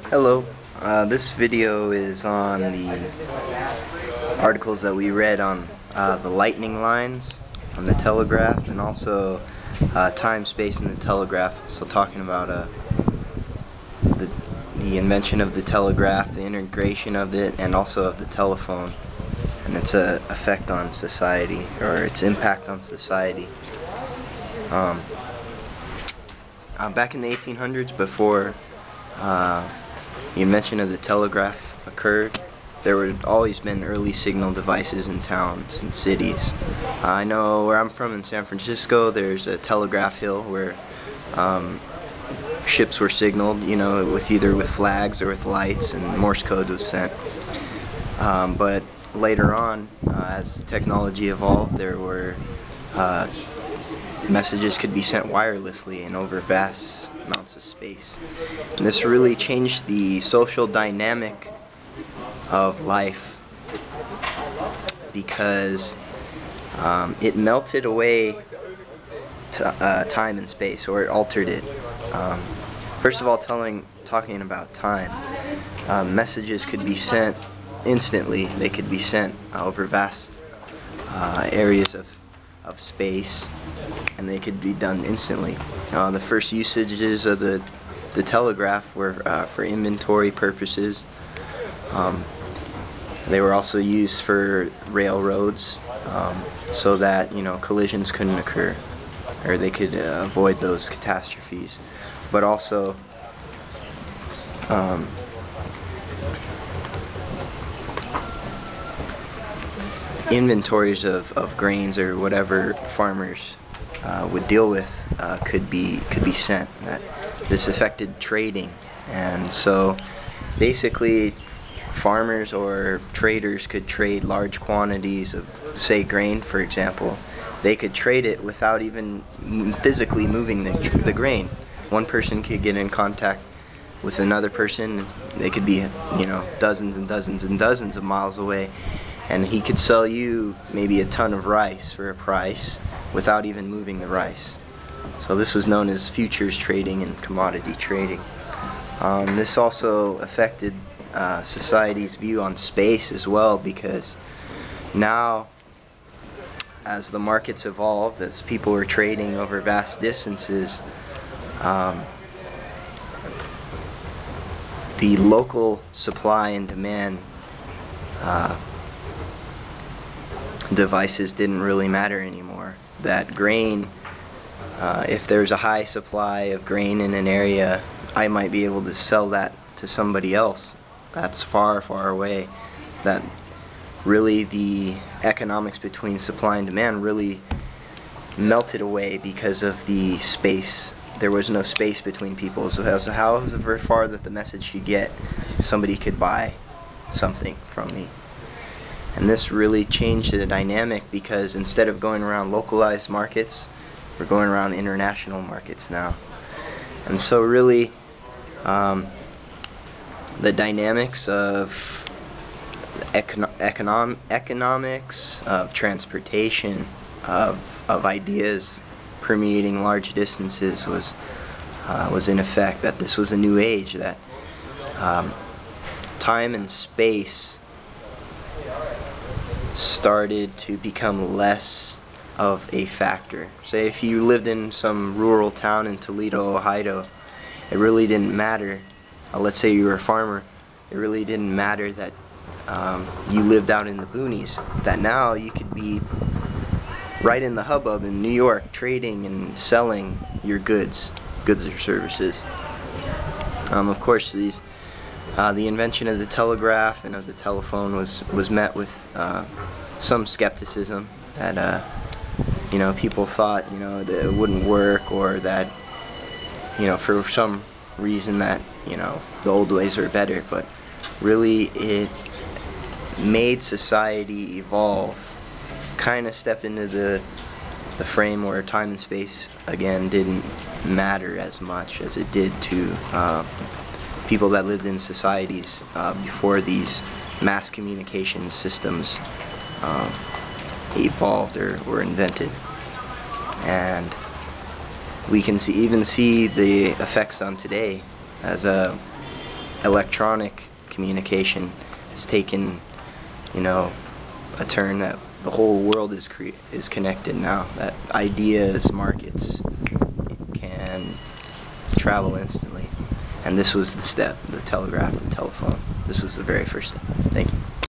Hello, this video is on the articles that we read on the lightning lines on the telegraph, and also time, space, and the telegraph. So talking about the invention of the telegraph, the integration of it, and also of the telephone, and its effect on society, or its impact on society. Back in the 1800s, before the invention of the telegraph occurred, there would always been early signal devices in towns and cities. I know where I'm from in San Francisco, there's a telegraph hill where ships were signaled, with either with flags or with lights, and Morse code was sent. But later on, as technology evolved, there were messages could be sent wirelessly and over vast amounts of space. And this really changed the social dynamic of life, because it melted away time and space, or it altered it. First of all, talking about time, messages could be sent instantly. They could be sent over vast areas of space, and they could be done instantly. The first usages of the telegraph were for inventory purposes. They were also used for railroads, so that collisions couldn't occur, or they could avoid those catastrophes. But also inventories of grains or whatever farmers would deal with could be sent. This affected trading, and so basically farmers or traders could trade large quantities of, say, grain, for example. They could trade it without even physically moving the grain. One person could get in contact with another person. They could be dozens and dozens and dozens of miles away, and he could sell you maybe a ton of rice for a price without even moving the rice. So this was known as futures trading and commodity trading. This also affected society's view on space as well, because now, as the markets evolved, as people were trading over vast distances, the local supply and demand devices didn't really matter anymore. That grain, if there's a high supply of grain in an area, I might be able to sell that to somebody else that's far, far away. That really, the economics between supply and demand really melted away because of the space. There was no space between people, so however far that the message could get, somebody could buy something from me. And this really changed the dynamic, because instead of going around localized markets, we're going around international markets now. And so really, the dynamics of economics, of transportation, of ideas permeating large distances was in effect. That this was a new age, that time and space started to become less of a factor. Say if you lived in some rural town in Toledo, Ohio, it really didn't matter. Let's say you were a farmer, it really didn't matter that you lived out in the boonies. That now you could be right in the hubbub in New York, trading and selling your goods or services. Of course, the invention of the telegraph and of the telephone was met with some skepticism, that people thought that it wouldn't work, or that for some reason that the old ways are better. But really, it made society evolve, kind of step into the frame where time and space again didn't matter as much as it did to people that lived in societies before these mass communication systems evolved or were invented. And we can even see the effects on today, as electronic communication has taken, you know, a turn that the whole world is connected now. That ideas, markets can travel instantly. And this was the step, the telegraph, the telephone. This was the very first step. Thank you.